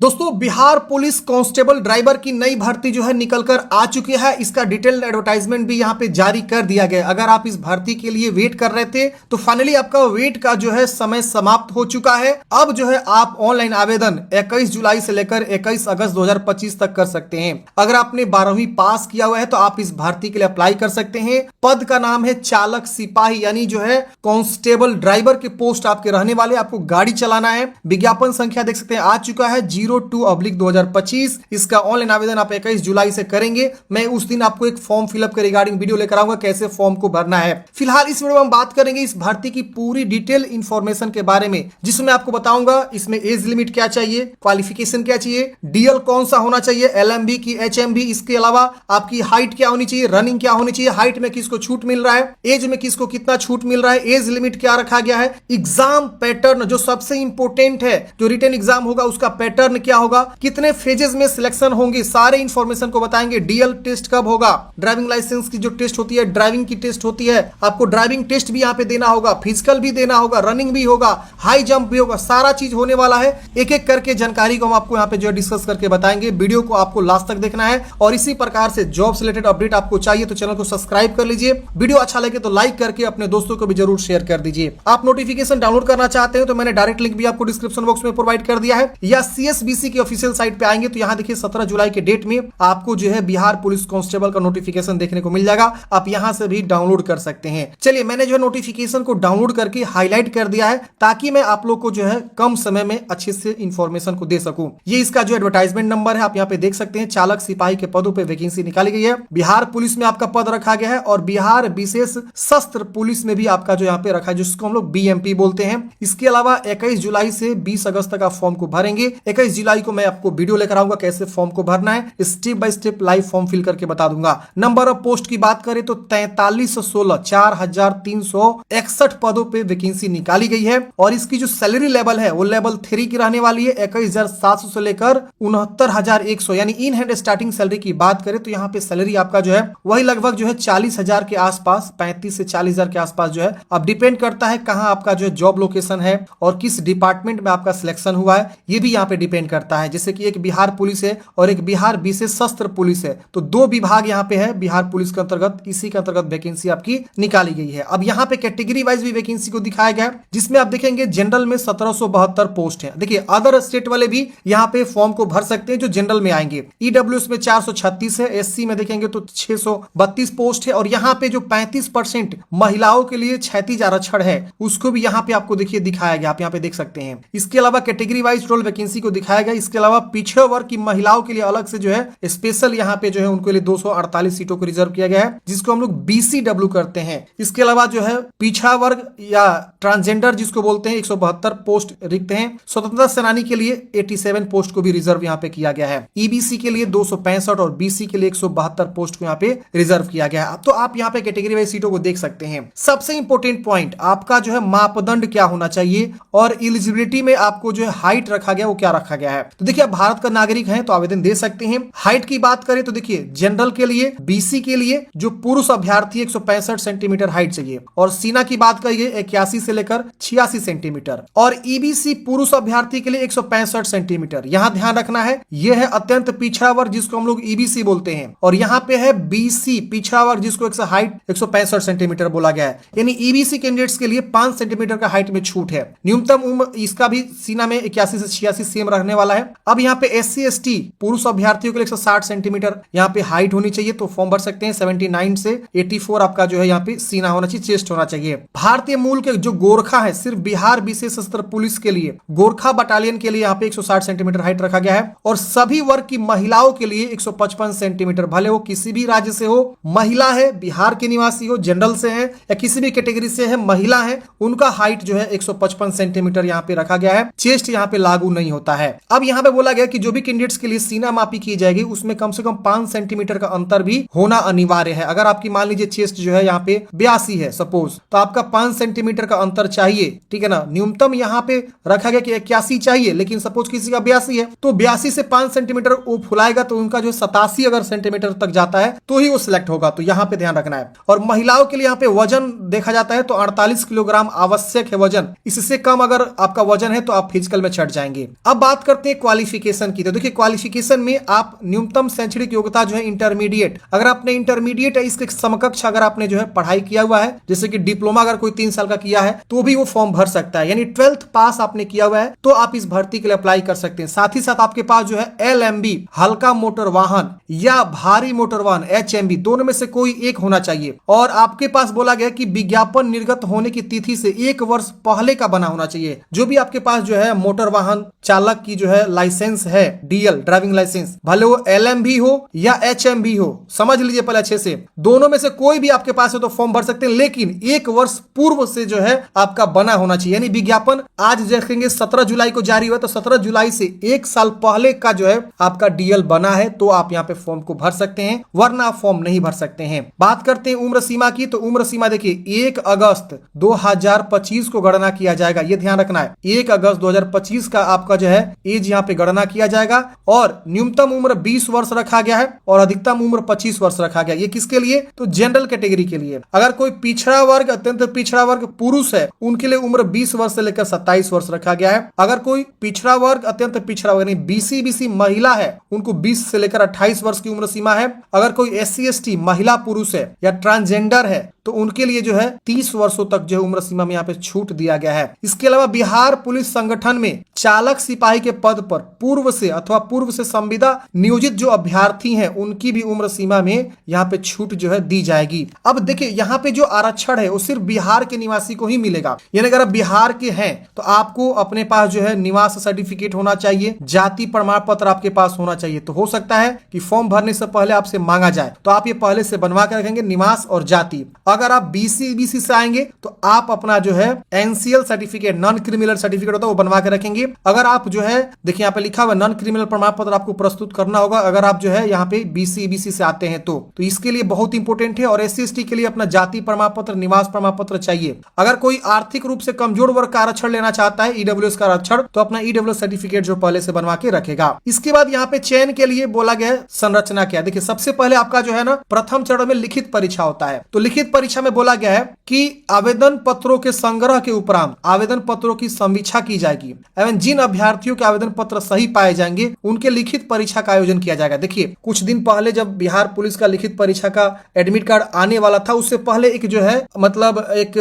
दोस्तों, Bihar police constable driver की नई भर्ती जो है निकलकर आ चुकी है। इसका डिटेल्ड एडवर्टाइजमेंट भी यहां पे जारी कर दिया गया। अगर आप इस भर्ती के लिए वेट कर रहे थे तो फाइनली आपका वेट का जो है समय समाप्त हो चुका है। अब जो है आप ऑनलाइन आवेदन 21 जुलाई से लेकर 21 अगस्त 2025 तक कर सकते हैं। अगर आपने 12वीं पास किया हुआ है तो आप इस भर्ती के लिए अप्लाई कर सकते हैं। पद का नाम है चालक सिपाही, यानी जो है कांस्टेबल ड्राइवर के पोस्ट आपके रहने वाले। आपको गाड़ी चलाना है। विज्ञापन संख्या देख सकते हैं आ चुका है 02/2025। इसका ऑनलाइन आवेदन आप 21 जुलाई से करेंगे। मैं उस दिन आपको एक फॉर्म फिलअप के रिगार्डिंग वीडियो लेकर आऊंगा कैसे फॉर्म को भरना है। फिलहाल इस वीडियो में हम बात करेंगे इस भर्ती की पूरी डिटेल इंफॉर्मेशन के बारे में, जिसमें आपको बताऊंगा इसमें एज लिमिट क्या चाहिए, क्वालिफिकेशन क्या चाहिए, डीएल कौन सा होना चाहिए, एलएमबी की एचएमबी, इसके अलावा आपकी हाइट क्या होनी चाहिए, रनिंग क्या होनी चाहिए, हाइट में किसको छूट मिल रहा है, एज में किसको कितना छूट मिल रहा है, एज लिमिट क्या रखा गया है, एग्जाम पैटर्न जो सबसे इंपॉर्टेंट है, जो रिटन एग्जाम होगा उसका पैटर्न क्या होगा, कितने फेजेस में सिलेक्शन होंगे, सारे इंफॉर्मेशन को बताएंगे। डीएल टेस्ट कब होगा, ड्राइविंग लाइसेंस की जो टेस्ट होती है, ड्राइविंग की टेस्ट होती है, आपको ड्राइविंग टेस्ट भी यहाँ पे देना होगा, फिजिकल भी देना होगा, रनिंग भी होगा, हाई जंप भी होगा, सारा चीज होने वाला है। एक एक करके जानकारी को हम आपको यहाँ पे जो डिस्कस करके बताएंगे। वीडियो को आपको लास्ट तक देखना है और इसी प्रकार से जॉब से रिलेटेड अपडेट आपको चाहिए तो चैनल को सब्सक्राइब कर लीजिए। वीडियो अच्छा लगे तो लाइक करके अपने दोस्तों को भी जरूर शेयर कर दीजिए। आप नोटिफिकेशन डाउनलोड करना चाहते हैं तो मैंने डायरेक्ट लिंक भी आपको डिस्क्रिप्शन बॉक्स में प्रोवाइड कर दिया है, या सीएसबीसी की ऑफिशियल साइट पे आएंगे तो यहाँ देखिए 17 जुलाई के डेट में आपको जो है बिहार पुलिस कांस्टेबल का नोटिफिकेशन देखने को मिल जाएगा। आप यहां से भी डाउनलोड कर सकते हैं। चलिए, मैंने जो है नोटिफिकेशन को डाउनलोड करके हाईलाइट कर दिया है ताकि मैं आप लोग को जो है कम समय में अच्छे से इंफॉर्मेशन को दे सकूं। ये इसका जो एडवर्टाइजमेंट नंबर है, आप यहाँ पे देख सकते हैं। चालक सिपाही के पदों पे वैकेंसी निकाली गई है। बिहार पुलिस में आपका पद रखा गया है और बिहार विशेष सशस्त्र पुलिस में भी आपका जो यहाँ पे रखा है, जिसको हम लोग बीएमपी बोलते हैं। इसके अलावा 21 जुलाई से 20 अगस्त तक आप फॉर्म को भरेंगे। 21 जुलाई को मैं आपको वीडियो लेकर आऊंगा कैसे फॉर्म को भरना है, step by step live form fill करके बता दूंगा। नंबर ऑफ पोस्ट की बात करें तो 4316 4361 पदों पे वैकेंसी निकाली गई है और इसकी जो सैलरी लेवल है वो लेवल 3 की रहने वाली है। 21,700 से लेकर 69,100, यानी इन हैंड स्टार्टिंग सैलरी की बात करें तो यहाँ पे सैलरी आपका जो है वही लगभग जो है 40,000 के आसपास, 35 से 40,000 के आसपास जो है। अब डिपेंड करता है कहाँ आपका जो है जॉब लोकेशन है और किस डिपार्टमेंट में आपका सिलेक्शन हुआ है, ये भी यहाँ पे डिपेंड करता है। जैसे कि एक बिहार पुलिस है और एक बिहार विशेष सशस्त्र पुलिस है, तो दो विभाग यहाँ पे है बिहार पुलिस के अंतर्गत। इसी के अंतर्गत वैकेंसी आपकी निकाली गई है। अब यहाँ पे कैटेगरी वाइज भी वैकेंसी को दिखाया गया है, जिसमें आप देखेंगे जनरल में 1772 पोस्ट है। देखिए, अदर स्टेट वाले भी यहाँ पे फॉर्म को भर सकते हैं जो जनरल में आएंगे। ईडब्ल्यूएस में 436 है, एससी में देखेंगे तो 632 पोस्ट है और यहाँ पे जो 35% महिलाओं के लिए क्षैतिज आरक्षण है उसको भी यहाँ पे आपको देखिए दिखाया गया, आप यहाँ पे देख सकते हैं। इसके अलावा कैटेगरी वाइज रोल वैकेंसी को दिखाया गया। इसके अलावा पिछड़े वर्ग की महिलाओं के लिए अलग से जो है स्पेशल यहाँ पे जो है उनके लिए 248 सीटों को रिजर्व किया गया है, जिसको हम लोग बीसीडब्ल्यू करते हैं। इसके अलावा जो है पिछड़ा वर्ग या ट्रांसजेंडर जिसको बोलते हैं 172 पोस्ट रिक्त हैं। स्वतंत्रता सेनानी के लिए 87 पोस्ट को भी रिजर्व यहाँ पे किया गया है। ईबीसी के लिए 265 और बीसी के लिए 172 पोस्ट को यहाँ पे रिजर्व किया गया है। तो आप यहाँ पे कैटेगरी वाइज सीटों को देख सकते हैं। सबसे इंपॉर्टेंट पॉइंट आपका जो है मापदंड क्या होना चाहिए और एलिजिबिलिटी में आपको जो है हाइट रखा गया वो क्या रखा गया है। तो देखिए, आप भारत का नागरिक हैं तो आवेदन दे सकते हैं। हाइट की बात करें तो देखिए, जनरल के लिए, बीसी के लिए जो पुरुष अभ्यर्थी 165 सेंटीमीटर हाइट चाहिए और सीना की बात करिए 81 से लेकर 86 सेंटीमीटर और ईबीसी पुरुष अभ्यर्थी के लिए 165 सेंटीमीटर। यहां ध्यान रखना है, यह है अत्यंत पिछड़ा वर्ग जिसको हम लोग ईबीसी बोलते हैं, और यहाँ पे है बीसी पिछड़ा वर्ग जिसको हाइट 165 सेंटीमीटर बोला गया है। यानी ईबीसी कैंडिडेट्स के लिए 5 सेंटीमीटर का हाइट में छूट है। न्यूनतम उम्र इसका भी सीना में 81 से 86 सेम रहने वाला है। अब यहाँ पे एससी एसटी पुरुष अभ्यर्थियों के लिए 160 सेंटीमीटर यहाँ पे हाइट होनी चाहिए, तो फॉर्म भर सकते हैं। 79 से 84 आपका जो है यहाँ पे सीना होना चाहिए, चेस्ट होना चाहिए। भारतीय मूल के जो गोरखा है, सिर्फ बिहार विशेष सशस्त्र पुलिस के लिए गोरखा बटालियन के लिए यहाँ पे 160 सेंटीमीटर हाइट रखा गया है और सभी वर्ग की महिलाओं के लिए 155 सेंटीमीटर, भले वो किसी भी राज्य से हो, महिला है, बिहार के निवासी हो, जनरल से है या किसी भी कैटेगरी से है, महिला है, उनका हाइट जो है 155 सेंटीमीटर यहाँ पे रखा गया है। चेस्ट यहाँ पे लागू नहीं होता है। अब यहाँ पे बोला गया कि जो भी कैंडिडेट्स के लिए सीना मापी की जाएगी उसमें कम से कम 5 सेंटीमीटर का अंतर भी होना अनिवार्य है। अगर आपकी मान लीजिए चेस्ट जो है यहाँ पे 82 है सपोज, तो आपका 5 सेंटीमीटर का अंतर चाहिए, ठीक है ना। न्यूनतम यहाँ पे रखा गया कि 81 चाहिए, लेकिन सपोज किसी का 82 है तो 82 से 5 सेंटीमीटर वो फुलाएगा तो उनका जो 87 अगर सेंटीमीटर तक जाता है तो ही वो सिलेक्ट होगा। तो यहाँ पे ध्यान रखना है। और महिलाओं के लिए यहाँ पे वजन देखा जाता है तो 48 किलोग्राम आवश्यक है वजन। इससे कम अगर आपका वजन है तो आप फिजिकल में छट जाएंगे। अब बात करते हैं क्वालिफिकेशन की, तो देखिए क्वालिफिकेशन में आप न्यूनतम शैक्षणिक योग्यता जो है इंटरमीडिएट, अगर आपने इंटरमीडिएट है इसके समकक्ष अगर आपने जो है पढ़ाई किया हुआ है, जैसे कि डिप्लोमा अगर कोई 3 साल का किया है तो भी वो फॉर्म भर सकता है, यानी 12th पास आपने किया हुआ है तो आप इस भर्ती के लिए अप्लाई कर सकते हैं। साथ ही साथ आपके पास जो है LMB हल्का मोटर वाहन या भारी मोटर वाहन HMB दोनों में से कोई एक होना चाहिए, और आपके पास बोला गया कि विज्ञापन निर्गत होने की तिथि से 1 वर्ष पहले का बना होना चाहिए। जो भी आपके पास जो है मोटर वाहन चालक की जो है लाइसेंस है, DL ड्राइविंग लाइसेंस, भले वो LMB हो या HMB हो, समझ लीजिए पहले अच्छे से, दोनों में से कोई भी आपके पास है तो फॉर्म भर सकते हैं, लेकिन 1 वर्ष पूर्व से जो है आपका बना होना चाहिए। यानी विज्ञापन आज देखेंगे 17 जुलाई को जारी हुआ, तो 17 जुलाई से 1 साल पहले का जो है आपका DL बना है तो आप यहाँ पे फॉर्म को भर सकते हैं, वरना फॉर्म नहीं भर सकते हैं। बात करते हैं उम्र सीमा की, तो उम्र सीमा देखिए 1 अगस्त 2025 को गणना किया जाएगा, ये ध्यान रखना है। 1 अगस्त 2025 का आपका जो है एज यहाँ पे गणना किया जाएगा, और न्यूनतम उम्र 20 वर्ष रखा गया है और अधिकतम उम्र 25 वर्ष रखा गया। ये किसके लिए? तो जनरल कैटेगरी के लिए। अगर कोई पिछड़ा वर्ग, अत्यंत पिछड़ा वर्ग पुरुष है, उनके लिए उम्र 20 वर्ष से लेकर 27 वर्ष रखा गया है। अगर कोई पिछड़ा वर्ग, अत्यंत पिछड़ा वर्ग यानी BC महिला है, उनको 20 से लेकर 28 वर्ष की उम्र सीमा है। अगर कोई SC ST महिला पुरुष है या ट्रांसजेंडर है तो उनके लिए जो है 30 वर्षों तक जो है उम्र सीमा में यहाँ पे छूट दिया गया है। इसके अलावा बिहार पुलिस संगठन में चालक सिपाही के पद पर पूर्व से संविदा नियोजित जो अभ्यर्थी हैं उनकी भी उम्र सीमा में यहाँ पे छूट जो है दी जाएगी। अब देखिए यहाँ पे जो आरक्षण है वो सिर्फ बिहार के निवासी को ही मिलेगा, यानी अगर आप बिहार के हैं तो आपको अपने पास जो है निवास सर्टिफिकेट होना चाहिए, जाति प्रमाण पत्र आपके पास होना चाहिए। तो हो सकता है कि फॉर्म भरने से पहले आपसे मांगा जाए, तो आप ये पहले से बनवा के रखेंगे निवास और जाति। अगर आप BC से आएंगे तो आप अपना जो है NCL certificate, non criminal certificate होता है, वो बनवा के रखेंगे। अगर आप जो है देखिए यहाँ पे लिखा हुआ नॉन क्रिमिनल प्रमाण पत्र आपको प्रस्तुत करना होगा अगर आप जो है यहाँ पे BC से आते हैं तो इसके लिए बहुत इंपॉर्टेंट है। और SC ST के लिए अपना जाति प्रमाण पत्र, निवास प्रमाण पत्र चाहिए। अगर कोई आर्थिक रूप से कमजोर वर्ग का आरक्षण लेना चाहता है, EWS का आरक्षण, तो अपना EWS सर्टिफिकेट जो पहले से बनवा के रखेगा। इसके बाद यहाँ पे चयन के लिए बोला गया है संरचना क्या। देखिए सबसे पहले आपका जो है ना प्रथम चरण में लिखित परीक्षा होता है, तो लिखित परीक्षा में बोला गया है कि आवेदन पत्रों के संग्रह के उपरांत आवेदन पत्रों की समीक्षा की जाएगी एवं जिन अभ्यर्थियों के आवेदन पत्र सही पाए जाएंगे उनके लिखित परीक्षा का आयोजन किया जाएगा। देखिए कुछ दिन पहले जब बिहार पुलिस का लिखित परीक्षा का एडमिट कार्ड आने वाला था, उससे पहले एक जो है मतलब एक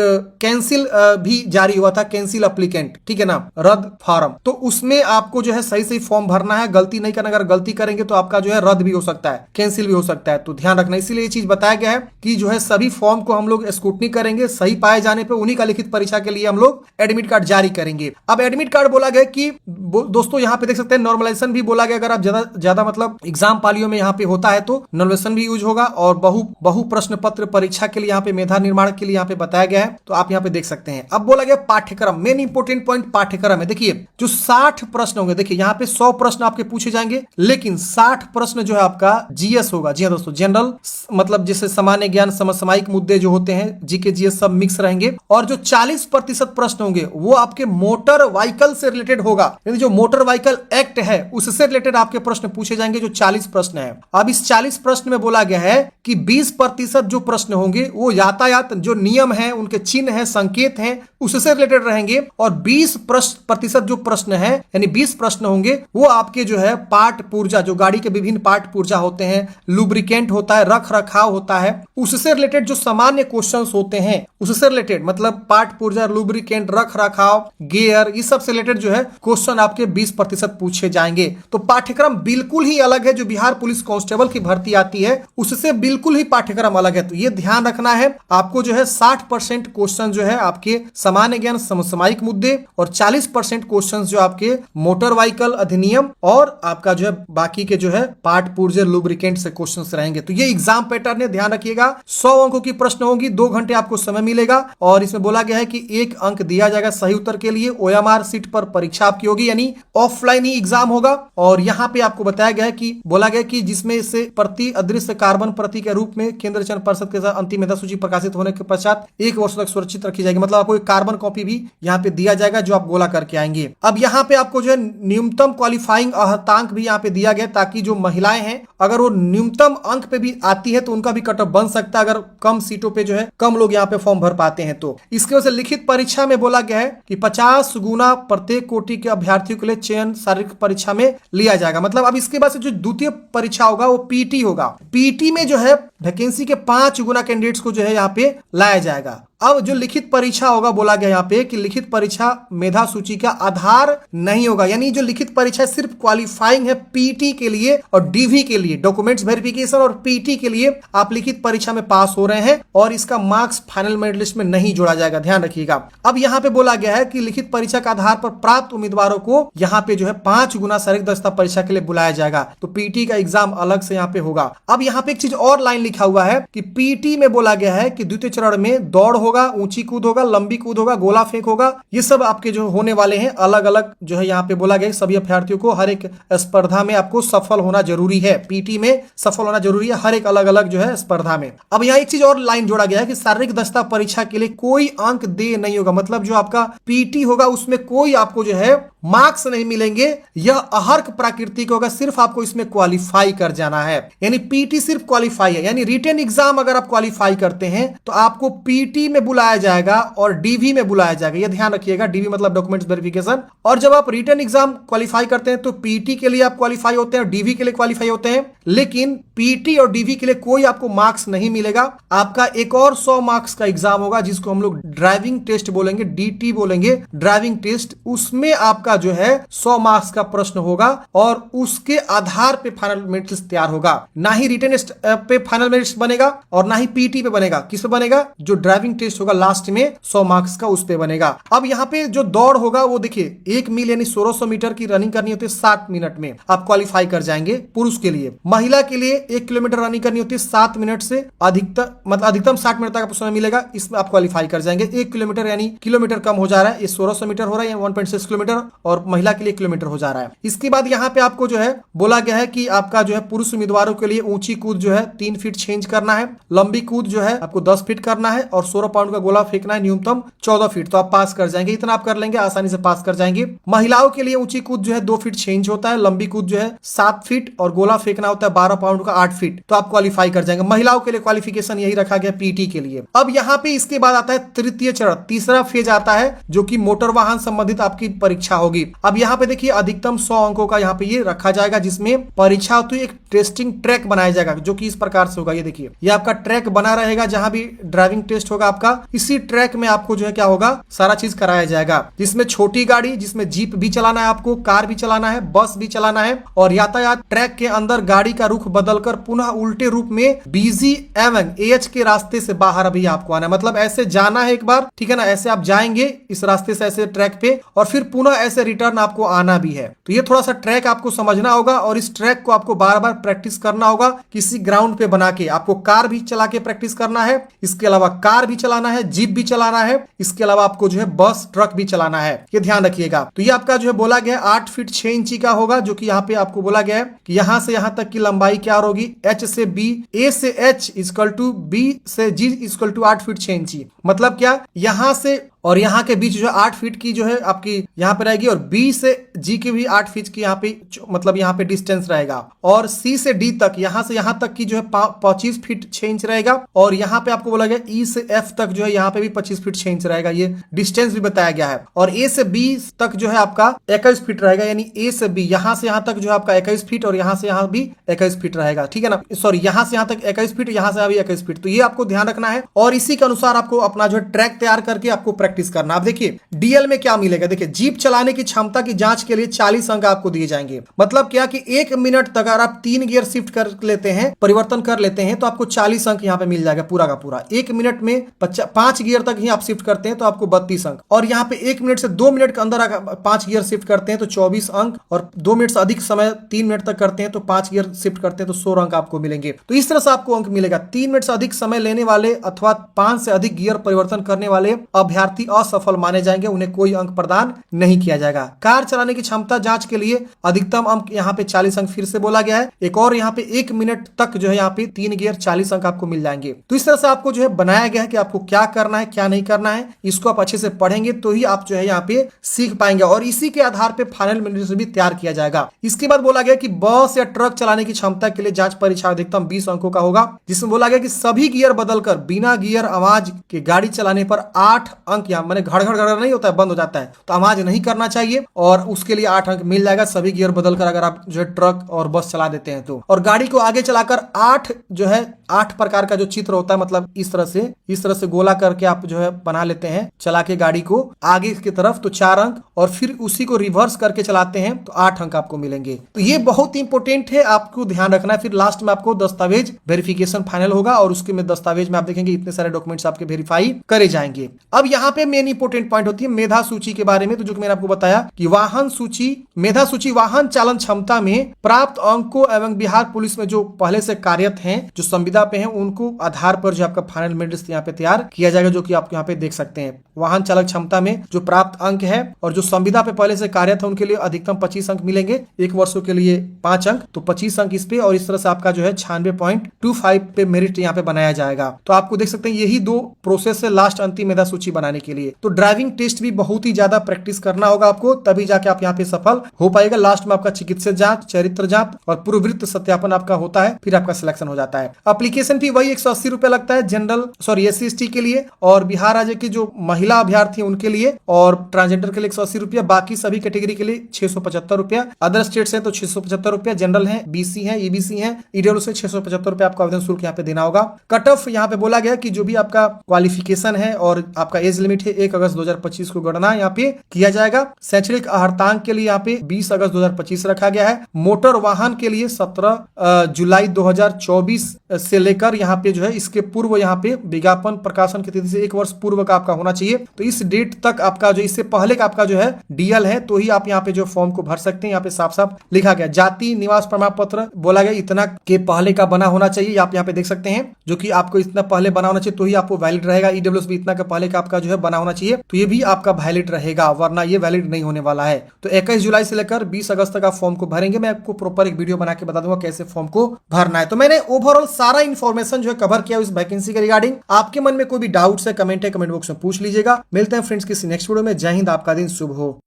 कैंसिल भी जारी हुआ था, कैंसिल एप्लीकेंट, ठीक है ना, रद्द फॉर्म। तो उसमें आपको जो है सही फॉर्म भरना है, गलती नहीं करना। अगर गलती करेंगे तो आपका जो है रद्द भी हो सकता है, कैंसिल भी हो सकता है, तो ध्यान रखना। इसीलिए ये चीज बताया गया है कि जो है सभी फॉर्म को हम लोग स्क्रूटनी करेंगे, सही पाए जाने पे उन्हीं का लिखित परीक्षा के लिए हम लोग एडमिट कार्ड जारी करेंगे। अब एडमिट कार्ड बोला गया कि दोस्तों यहाँ पे देख सकते हैं नॉर्मलाइजेशन भी बोला गया, अगर आप ज्यादा मतलब एग्जाम पालियों में यहाँ पे होता है तो नॉर्मलाइजेशन भी यूज होगा। और बहु प्रश्न पत्र परीक्षा के लिए यहाँ पे मेधा निर्माण के लिए यहाँ पे बताया गया है, तो आप यहाँ पे देख सकते हैं। अब बोला गया पाठ्यक्रम, मेन इंपोर्टेंट पॉइंट पाठ्यक्रम है। देखिए जो 60 प्रश्न होंगे, देखिए यहाँ पे 100 प्रश्न आपके पूछे जाएंगे, लेकिन 60 प्रश्न जो है आपका GS होगा। जी हाँ दोस्तों, जनरल मतलब जैसे सामान्य ज्ञान, समसामयिक मुद्दे जो होते हैं, GK GS सब मिक्स रहेंगे। और जो 40% प्रश्न होंगे वो आपके मोटर व्हीकल से रिलेटेड होगा, यानी जो मोटर व्हीकल एक्ट है उससे रिलेटेड आपके प्रश्न पूछे जाएंगे, जो 40 प्रश्न है। अब इस 40 प्रश्न में बोला गया है कि 20% जो प्रश्न होंगे वो यातायात जो नियम है, उनके चिन्ह है, संकेत हैं, उससे रिलेटेड रहेंगे। और 20% जो प्रश्न है, यानी 20 प्रश्न होंगे वो आपके जो है पार्ट पुर्जा, जो गाड़ी के विभिन्न पार्ट पुर्जा होते हैं, लुब्रिकेंट होता है, रख रखाव होता है, उससे रिलेटेड जो सामान्य क्वेश्चंस होते हैं उससे रिलेटेड, मतलब पार्ट पुर्जा, लुब्रिकेंट, रख रखाव, गियर, इस सब से रिलेटेड जो है क्वेश्चन आपके 20% पूछे जाएंगे। तो पाठ्यक्रम बिल्कुल ही अलग है। जो बिहार पुलिस कांस्टेबल की भर्ती आती है उससे बिल्कुल ही पाठ्यक्रम अलग है, तो ये ध्यान रखना है आपको। जो है 60% क्वेश्चन जो है आपके सामान्य ज्ञान, समसामयिक मुद्दे, और 40% क्वेश्चन जो आपके मोटर व्हीकल अधिनियम और आपका जो है बाकी के जो है पार्ट पुर्जे, लुब्रिकेंट से क्वेश्चंस रहेंगे। तो ये एग्जाम पैटर्न है, ध्यान रखिएगा। 100 अंकों की प्रश्न होगी, 2 घंटे आपको समय मिलेगा। और इसमें बोला गया है कि 1 अंक दिया जाएगा सही उत्तर के लिए। OMR सीट पर परीक्षा आपकी होगी, यानी ऑफलाइन ही एग्जाम होगा। और यहाँ पे आपको बताया गया है कि बोला गया कि जिसमें से प्रति अदृश्य कार्बन प्रति के रूप में केंद्र चयन परिषद के साथ अंतिम मेधा सूची प्रकाशित होने के पश्चात 1 वर्ष तक सुरक्षित रखी जाएगी। मतलब आपको एक कार्बन कॉपी भी यहाँ पे दिया जाएगा जो आप गोला करके आएंगे। अब यहाँ पे आपको जो है न्यूनतम क्वालिफाइंग अर्हतांक भी यहाँ पे दिया गया, ताकि जो महिलाएं हैं अगर वो न्यूनतम अंक पे भी आती है तो उनका भी कट ऑफ बन सकता है। अगर कम सीटों सीटों पे जो है कम लोग यहाँ पे फॉर्म भर पाते हैं। तो इसके वजह से लिखित परीक्षा में बोला गया है कि 50 गुना प्रत्येक कोटि के अभ्यर्थियों के लिए चयन शारीरिक परीक्षा में लिया जाएगा। मतलब अब इसके बाद से जो द्वितीय परीक्षा होगा वो पीटी होगा। पीटी में जो है वैकेंसी के 5 गुना कैंडिडेट्स को जो है यहाँ पे लाया जाएगा। अब जो लिखित परीक्षा होगा बोला गया यहाँ पे कि लिखित परीक्षा मेधा सूची का आधार नहीं होगा, यानी जो लिखित परीक्षा सिर्फ क्वालिफाइंग है पीटी के लिए और डीवी के लिए, डॉक्यूमेंट्स वेरिफिकेशन और पीटी के लिए आप लिखित परीक्षा में पास हो रहे हैं और इसका मार्क्स फाइनल मेरिट लिस्ट में नहीं जोड़ा जाएगा, ध्यान रखिएगा। अब यहाँ पे बोला गया है कि लिखित परीक्षा के आधार पर प्राप्त उम्मीदवारों को यहाँ पे जो है 5 गुना शारीरिक दक्षता परीक्षा के लिए बुलाया जाएगा। तो पीटी का एग्जाम अलग से यहाँ पे होगा। अब यहाँ पे एक चीज और लाइन लिखा हुआ है कि पीटी में बोला गया है कि द्वितीय चरण में दौड़ होगा, ऊंची कूद होगा, लंबी कूद होगा, गोला फेंक होगा, ये सब आपके जो होने वाले हैं अलग अलग जो है यहाँ पे बोला गया सभी अभ्यर्थियों को हर एक स्पर्धा में आपको सफल होना जरूरी है। पीटी में सफल होना जरूरी है हर एक अलग अलग जो है स्पर्धा में। अब यहाँ एक चीज और लाइन जोड़ा गया है कि शारीरिक दक्षता परीक्षा के लिए कोई अंक दे नहीं होगा, मतलब जो आपका पीटी होगा उसमें कोई आपको जो है मार्क्स नहीं मिलेंगे, यह अहर्क प्राकृतिक होगा, सिर्फ आपको इसमें क्वालिफाई कर जाना है। यानी पीटी सिर्फ क्वालिफाई है, यानी रिटन एग्जाम अगर आप क्वालिफाई करते हैं तो आपको पीटी में बुलाया जाएगा और डीवी में बुलाया जाएगा, यह ध्यान रखिएगा। डीवी मतलब डॉक्यूमेंट्स वेरिफिकेशन। और जब आप रिटन एग्जाम क्वालिफाई करते हैं तो पीटी के लिए आप क्वालिफाई होते हैं, डीवी के लिए क्वालिफाई होते हैं, लेकिन पीटी और डीवी के लिए कोई आपको मार्क्स नहीं मिलेगा। आपका एक और 100 मार्क्स का एग्जाम होगा जिसको हम लोग ड्राइविंग टेस्ट बोलेंगे, डीटी बोलेंगे, ड्राइविंग टेस्ट। उसमें आपका जो है 100 मार्क्स का प्रश्न होगा और उसके आधार पे फाइनल मेरिट लिस्ट तैयार होगा। ना ही रिटन पे फाइनल मेरिट लिस्ट बनेगा और ना ही पीटी पे बनेगा। किस पे बनेगा? जो ड्राइविंग टेस्ट होगा लास्ट में 100 मार्क्स का, उस पे बनेगा। अब यहाँ पे जो दौड़ होगा वो देखिए 1 मील यानी 1600 मीटर की रनिंग करनी होती है 60 मिनट में, आप क्वालिफाई कर जाएंगे पुरुष के लिए। महिला के लिए 1 किलोमीटर रनिंग करनी होती है 7 मिनट से अधिकतम 60 मिनट तक आपको समय मिलेगा, इसमें आप क्वालिफाई कर जाएंगे। 1 किलोमीटर यानी किलोमीटर कम हो जा रहा है, ये 1600 मीटर हो रहा है, 1.6 किलोमीटर, और महिला के लिए किलोमीटर हो जा रहा है। इसके बाद यहाँ पे आपको जो है बोला गया है कि आपका जो है पुरुष उम्मीदवारों के लिए ऊंची कूद जो है 3 फीट चेंज करना है, लंबी कूद जो है आपको 10 फीट करना है और 16 पाउंड का गोला फेंकना है, न्यूनतम 14 फीट, तो आप पास कर जाएंगे। इतना आप कर लेंगे, आसानी से पास कर जाएंगे। महिलाओं के लिए ऊंची कूद जो है 2 फीट चेंज होता है, लंबी कूद जो है 7 फीट और गोला फेंकना होता है 12 पाउंड का 8 फीट, तो आप क्वालिफाई कर जाएंगे। महिलाओं के लिए क्वालिफिकेशन यही रखा गया पीटी के लिए। अब यहाँ पे इसके बाद आता है तृतीय चरण, तीसरा फेज आता है जो कि मोटर वाहन संबंधित आपकी परीक्षा होगी। अब यहाँ पे देखिए अधिकतम 100 अंकों का यहाँ पे ये रखा जाएगा, जिसमें परीक्षा होती है एक टेस्टिंग ट्रैक बनाया जाएगा जो कि इस प्रकार से होगा। ये देखिए ये आपका ट्रैक बना रहेगा, जहां भी ड्राइविंग टेस्ट होगा आपका, इसी ट्रैक में आपको जो है क्या होगा सारा चीज कराया जाएगा, जिसमें छोटी गाड़ी, जिसमें जीप भी चलाना है, आपको कार भी चलाना है, बस भी चलाना है, और यातायात ट्रैक के अंदर गाड़ी का रुख बदलकर पुनः उल्टे रूप में बीजी एवं एच के रास्ते से बाहर अभी आपको आना है। मतलब ऐसे जाना है एक बार, ठीक है ना, ऐसे आप जाएंगे इस रास्ते से ऐसे ट्रैक पे और फिर पुनः ऐसे रिटर्न आपको आना भी है। तो ये थोड़ा सा ट्रैक आपको समझना होगा और इस ट्रैक को आपको बार बार प्रैक्टिस करना होगा किसी ग्राउंड पे बना के। आपको कार भी चला के प्रैक्टिस करना है, इसके अलावा कार भी चलाना है, जीप भी चलाना है, इसके अलावा आपको जो है बस ट्रक भी चलाना है, ये ध्यान रखिएगा। तो ये आपका जो है बोला गया 8 फीट 6 इंची का होगा, जो कि यहाँ पे आपको बोला गया है कि यहाँ से यहाँ तक की लंबाई क्या होगी, एच से बी, ए से एच इक्वल टू बी से जी इक्वल टू 8 फीट 6 इंची। मतलब क्या, यहाँ से और यहाँ के बीच जो 8 फीट की जो है आपकी यहाँ पे रहेगी, और बी से जी की भी 8 फीट की यहाँ पे मतलब यहाँ पे डिस्टेंस रहेगा, और सी से डी तक यहाँ से यहाँ तक की जो है 25 फीट 6 इंच रहेगा, और यहाँ पे आपको बोला गया ई से एफ तक जो है यहाँ पे भी 25 फीट 6 इंच रहेगा, ये डिस्टेंस भी बताया गया है। और ए से बी तक जो है आपका 21 फीट रहेगा, यानी ए से बी यहाँ से यहाँ तक जो है आपका 21 फीट और यहाँ से यहाँ भी 21 फीट रहेगा, ठीक है ना, सॉरी यहाँ से यहाँ तक 21 फीट, यहाँ से यहाँ भी 21 फीट। तो ये आपको ध्यान रखना है और इसी के अनुसार आपको अपना जो है ट्रैक तैयार करके आपको प्रैक्टिस करना। आप देखिए डीएल में क्या मिलेगा, देखिए जीप चलाने की क्षमता की जांच के लिए 40 अंक आपको दिए जाएंगे। मतलब क्या कि 1 मिनट तक अगर आप 3 गियर शिफ्ट कर लेते हैं, परिवर्तन कर लेते हैं, तो आपको 40 अंक यहाँ पे मिल जाएगा पूरा का पूरा। 1 मिनट में 5 गियर तक ही आप शिफ्ट करते हैं तो आपको 32 अंक, और यहाँ पे 1 मिनट से 2 मिनट के अंदर अगर 5 गियर शिफ्ट करते हैं तो 24 अंक, और 2 मिनट से अधिक समय 3 मिनट तक करते हैं तो 5 गियर शिफ्ट करते हैं तो 16 अंक आपको मिलेंगे। तो इस तरह से आपको अंक मिलेगा। 3 मिनट से अधिक समय लेने वाले अथवा 5 से अधिक गियर परिवर्तन करने वाले अभ्यर्थी ही असफल माने जाएंगे, उन्हें कोई अंक प्रदान नहीं किया जाएगा। कार चलाने की क्षमता जांच के लिए अधिकतम अंक यहाँ पे 40 अंक फिर से बोला गया है। एक और यहाँ पे 1 मिनट तक जो है यहाँ पे 3 गियर 40 अंक आपको मिल जाएंगे। तो इस तरह से आपको जो है बनाया गया है कि आपको क्या करना है क्या नहीं करना है। इसको आप अच्छे से पढ़ेंगे तो ही आप जो है यहाँ पे सीख पाएंगे और इसी के आधार पे फाइनल मेरिट भी तैयार किया जाएगा। इसके बाद बोला गया कि बस या ट्रक चलाने की क्षमता के लिए जांच परीक्षा अधिकतम 20 अंकों का होगा, जिसमें बोला गया कि सभी गियर बदलकर बिना गियर आवाज के गाड़ी चलाने पर 8 अंक, यहाँ मैंने घड़ घड़ घड़ नहीं होता है, बंद हो जाता है, तो आवाज नहीं करना चाहिए और उसके लिए 8 अंक मिल जाएगा सभी गियर बदलकर अगर आप जो है ट्रक और बस चला देते हैं तो। और गाड़ी को आगे चलाकर 8 जो है 8 प्रकार का जो चित्र होता है, मतलब इस तरह से गोला करके आप जो है बना लेते हैं चला के गाड़ी को आगे की तरफ, तो 4 अंक, और फिर उसी को रिवर्स करके चलाते हैं तो 8 अंक आपको मिलेंगे। तो ये बहुत इंपॉर्टेंट है, आपको ध्यान रखना है। फिर लास्ट में आपको दस्तावेज वेरिफिकेशन फाइनल होगा और उसके में दस्तावेज में आप देखेंगे इतने सारे डॉक्यूमेंट्स आपके वेरीफाई करे जाएंगे। अब यहाँ पे मेन इंपॉर्टेंट पॉइंट होती है मेधा सूची के बारे में। तो जो मैंने आपको बताया कि वाहन सूची, मेधा सूची वाहन चालन क्षमता में प्राप्त अंकों एवं बिहार पुलिस में जो पहले से कार्यरत हैं, जो संविदा पे हैं, उनको आधार पर जो आपका फाइनल मेरिट यहाँ पे तैयार किया जाएगा, जो कि आप यहाँ पे देख सकते हैं। वाहन चालक क्षमता में जो प्राप्त अंक है और जो संविदा पे पहले से कार्यरत है उनके लिए अधिकतम 25 अंक मिलेंगे, 1 वर्षों के लिए 5 अंक, तो 25 अंक इस पे, और इस तरह से आपका जो है 96.25 पे मेरिट यहाँ पे बनाया जाएगा। तो आपको देख सकते हैं यही 2 प्रोसेस है लास्ट अंतिम मेधा सूची बनाने के लिए। तो ड्राइविंग टेस्ट भी बहुत ही ज्यादा प्रैक्टिस करना होगा आपको, तभी जाके आप यहाँ पे सफल हो पाएगा। लास्ट में आपका चिकित्सा जांच, चरित्र जांच और पूर्ववृत्त सत्यापन आपका होता है, फिर आपका सिलेक्शन हो जाता है। एप्लीकेशन फी वही 180 रुपए लगता है SC/ST के लिए, और बिहार राज्य की जो महिला अभ्यर्थी उनके लिए और ट्रांसजेंडर के लिए 180 रुपया, बाकी सभी कैटेगरी के लिए 675 रुपया। अदर स्टेट्स है तो 675 रुपया, जनरल है, BC है, EBC है, EWS से 675 रुपया आपको आवेदन शुल्क यहाँ पे देना होगा। कट ऑफ यहाँ पे बोला गया कि जो भी आपका क्वालिफिकेशन है और आपका एज लिमिट है 1 अगस्त 2025 को गणना यहाँ पे किया जाएगा। शैक्षणिक अर्हतांक के लिए यहाँ पे 20 अगस्त 2025 रखा गया है। मोटर वाहन के लिए 17 जुलाई 2024 से लेकर यहाँ पे जो है इसके पूर्व यहाँ पे विज्ञापन प्रकाशन की तिथि से 1 वर्ष पूर्व का आपका होना चाहिए। तो इस डेट तक आपका जो, इससे पहले का आपका जो है DL है, तो ही आप यहाँ पे जो फॉर्म को भर सकते हैं। यहाँ पे साफ साफ लिखा गया जाति निवास प्रमाण पत्र बोला गया इतना के पहले का बना होना चाहिए, आप यहाँ पे देख सकते हैं, जो कि आपको इतना पहले बना होना चाहिए तो ही आपको वैलिड रहेगा। EWS भी इतना के पहले का आपका जो है बना होना चाहिए, तो ये भी आपका वैलिड रहेगा, वरना ये वैलिड नहीं होने वाला है। तो 21 जुलाई से लेकर 20 अगस्त तक आप फॉर्म को भरेंगे। मैं आपको प्रॉपर एक वीडियो बना के बता दूंगा कैसे फॉर्म को भरना है। तो मैंने ओवरऑल सारा इन्फॉर्मेशन जो है कवर किया इस वैकेंसी के रिगार्डिंग। आपके मन में कोई भी डाउट्स है, कमेंट बॉक्स में पूछ लीजिएगा। मिलते हैं फ्रेंड्स किसी नेक्स्ट वीडियो में। जय हिंद, आपका दिन शुभ हो।